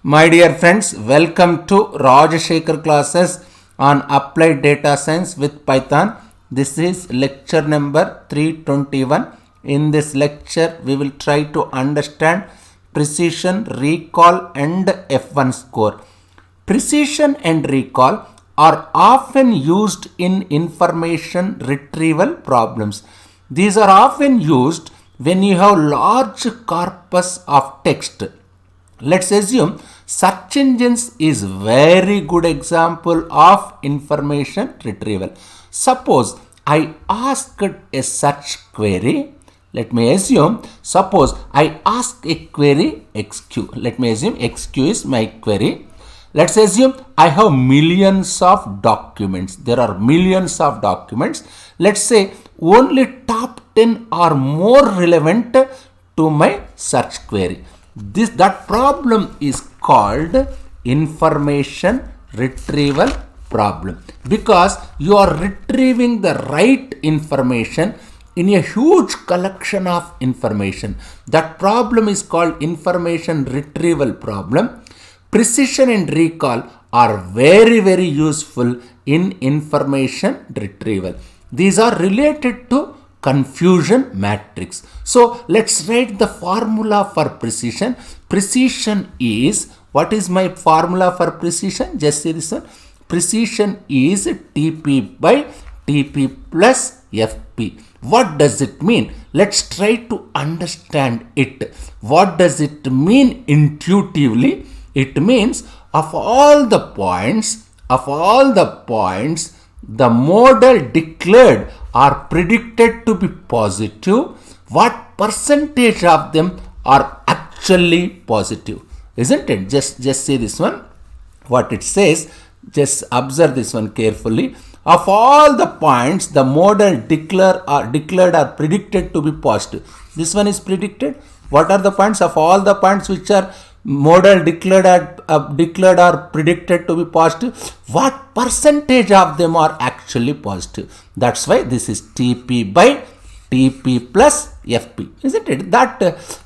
My dear friends, welcome to Rajashekhar classes on applied data science with Python. This is lecture number 321. In this lecture, we will try to understand precision, recall and F1 score. Precision and recall are often used in information retrieval problems. These are often used when you have large corpus of text. Let's assume search engines is very good example of information retrieval. Suppose I asked a search query. Let me assume, suppose I ask a query XQ. Let me assume XQ is my query. Let's assume I have millions of documents. There are millions of documents. Let's say only top 10 are more relevant to my search query. That problem is called information retrieval problem, because you are retrieving the right information in a huge collection of information. That problem is called information retrieval problem. Precision and recall are very useful in information retrieval. These are related to confusion matrix. So let's write the formula for precision. Precision is, what is my formula for precision? Just say this one. Precision is TP by TP plus FP. What does it mean? Let's try to understand it. What does it mean intuitively? It means of all the points, the model declared are predicted to be positive, what percentage of them are actually positive? Isn't it? Just say this one. What it says, just observe this one carefully. Of all the points the model declared are predicted to be positive. This one is predicted. What are the points? Of all the points which are model declared are predicted to be positive, what percentage of them are actually positive? That's why this is TP by TP plus FP, isn't it? That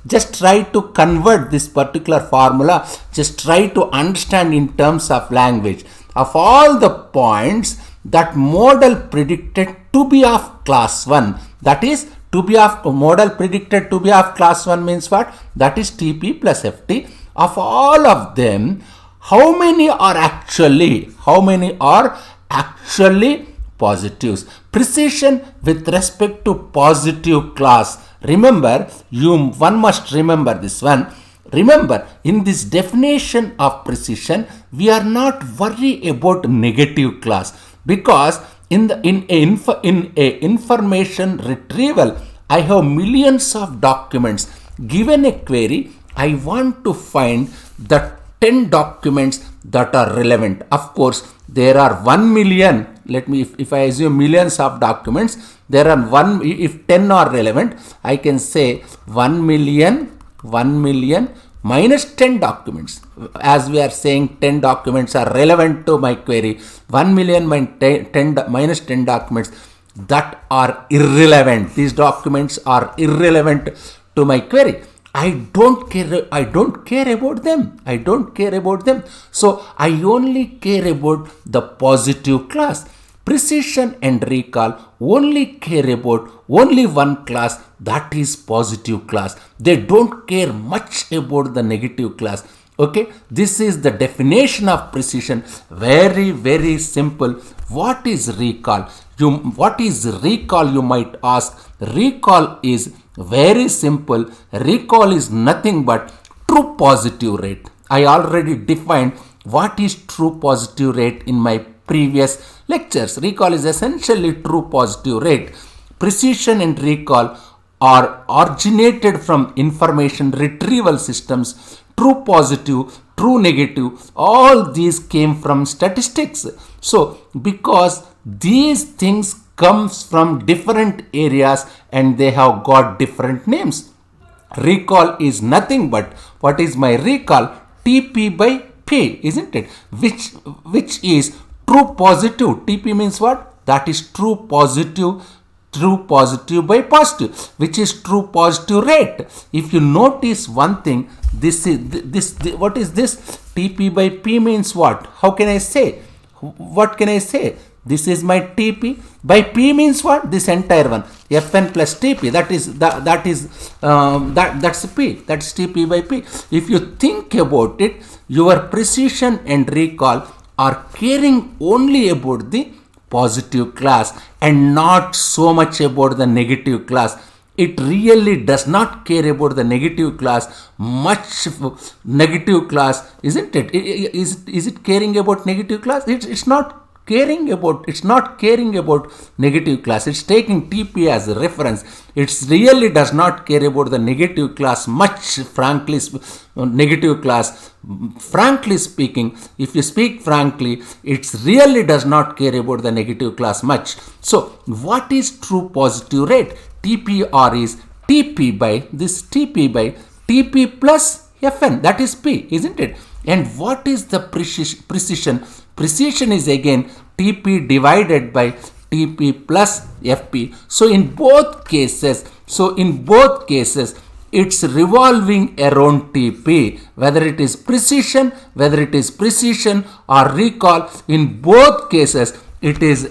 just try to convert this particular formula, just try to understand in terms of language. Of all the points that model predicted to be of class 1, that is to be of model predicted to be of class 1 means what? That is TP plus FT. Of all of them, how many are actually positives? Precision with respect to positive class. Remember, one must remember this one. Remember, in this definition of precision, we are not worried about negative class, because in a information retrieval, I have millions of documents. Given a query, I want to find the 10 documents that are relevant. Of course, there are 1 million. Let me, if I assume millions of documents, there are if 10 are relevant, I can say 1 million minus 10 documents. As we are saying 10 documents are relevant to my query, 1 million minus 10 documents that are irrelevant. These documents are irrelevant to my query. I don't care about them. So I only care about the positive class. Precision and recall only care about only one class, that is positive class. They don't care much about the negative class. Okay, this is the definition of precision. Very simple. What is recall? What is recall, you might ask? Recall is very simple. Recall is nothing but true positive rate. I already defined what is true positive rate in my previous lectures. Recall is essentially true positive rate. Precision and recall are originated from information retrieval systems. True positive, true negative, all these came from statistics. So because these things comes from different areas and they have got different names. Recall is nothing but, what is my recall? TP by P, isn't it? Which is true positive. TP means what? That is true positive true positive by positive, which is true positive rate. If you notice one thing, this is what is this? TP by P means what? How can I say? What can I say? This is my TP. By P means what? This entire one. Fn plus TP. That's P. That's TP by P. If you think about it, your precision and recall are caring only about the positive class and not so much about the negative class. It really does not care about the negative class much. Negative class, isn't it? Is it caring about negative class? It's not caring about, it's not caring about negative class. It's taking TP as a reference. It really does not care about the negative class much. Frankly, negative class, frankly speaking, if you speak frankly, it really does not care about the negative class much. So what is true positive rate? TPR is TP by this, TP by TP plus Fn, that is P, isn't it? And what is the precision? Precision is again TP divided by TP plus FP. So in both cases, it's revolving around TP. Whether it is precision or recall, in both cases it is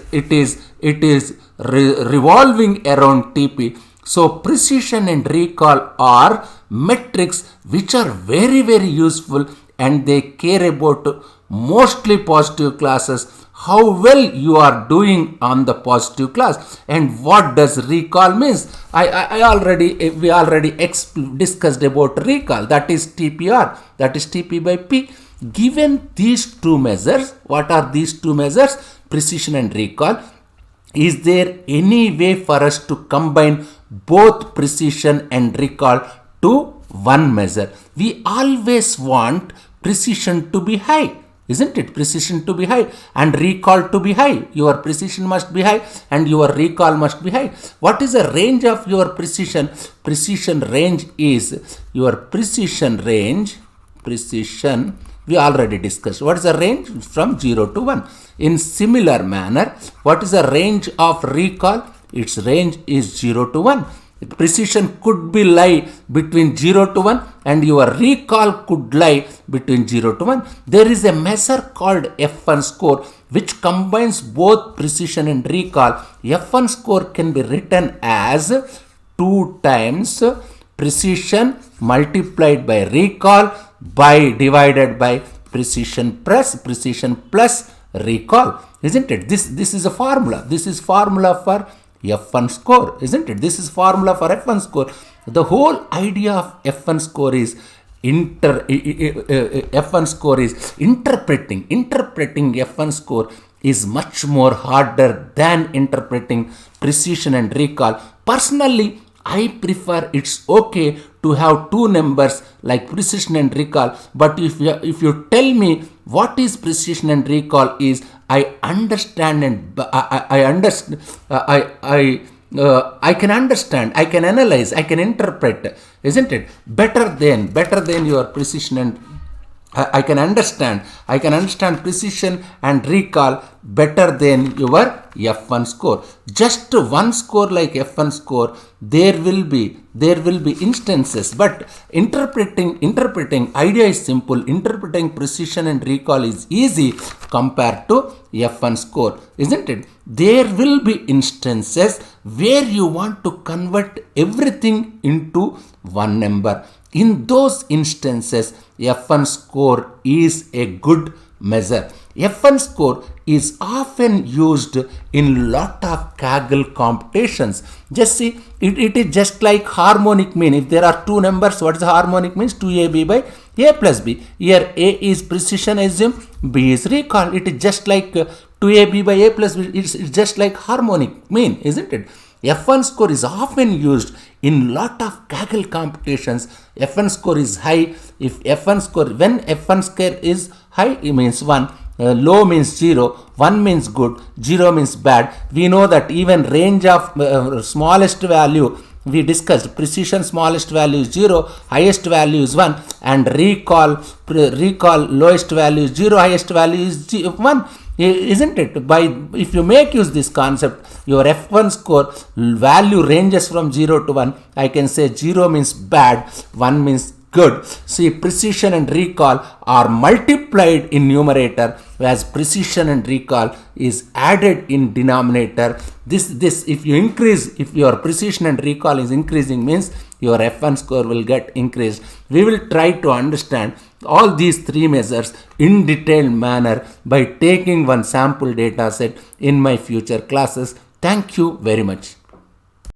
revolving around TP. So precision and recall are metrics which are very, very useful, and they care about mostly positive classes, how well you are doing on the positive class. And what does recall means? We already discussed about recall. That is TPR, that is TP by P. Given these two measures, what are these two measures? Precision and recall. Is there any way for us to combine both precision and recall to one measure? We always want precision to be high, isn't it? Precision to be high and recall to be high. Your precision must be high and your recall must be high. What is the range of your precision? Precision range is your precision range. Precision we already discussed. What is the range? From 0 to 1. In similar manner, what is the range of recall? Its range is 0 to 1. Precision could be lie between 0 to 1 and your recall could lie between 0 to 1. There is a measure called F1 score which combines both precision and recall. F1 score can be written as 2 times precision multiplied by recall by divided by precision plus recall, isn't it? This is a formula. This is formula for F1 score, isn't it? This is formula for F1 score. The whole idea of F1 score is F1 score is interpreting F1 score is much more harder than interpreting precision and recall. Personally, I prefer, it's okay to have two numbers like precision and recall, but if you tell me what is precision and recall is, I understand and I can understand, I can analyze, I can interpret, isn't it? Better than your precision and I can understand precision and recall better than your F1 score. Just one score like F1 score, there will be instances, but interpreting idea is simple. Interpreting precision and recall is easy compared to F1 score, isn't it? There will be instances where you want to convert everything into one number. In those instances, F1 score is a good measure. F1 score is often used in lot of Kaggle computations. Just see, it is just like harmonic mean. If there are two numbers, what is harmonic means? 2ab by a plus b. Here a is precision, assume, b is recall. It is just like 2ab by a plus b. It's just like harmonic mean, isn't it? F1 score is often used in lot of Kaggle computations. F1 score is high. If F1 score, when F1 score is high, it means 1. Low means 0, 1 means good, 0 means bad. We know that even range of smallest value, we discussed precision smallest value is 0, highest value is 1, and recall lowest value is 0, highest value is 1. Isn't it? If you make use this concept, your F1 score value ranges from 0 to 1. I can say 0 means bad, 1 means good. See, precision and recall are multiplied in numerator, whereas precision and recall is added in denominator. This if you increase, if your precision and recall is increasing, means your F1 score will get increased. We will try to understand all these three measures in detailed manner by taking one sample data set in my future classes. Thank you very much.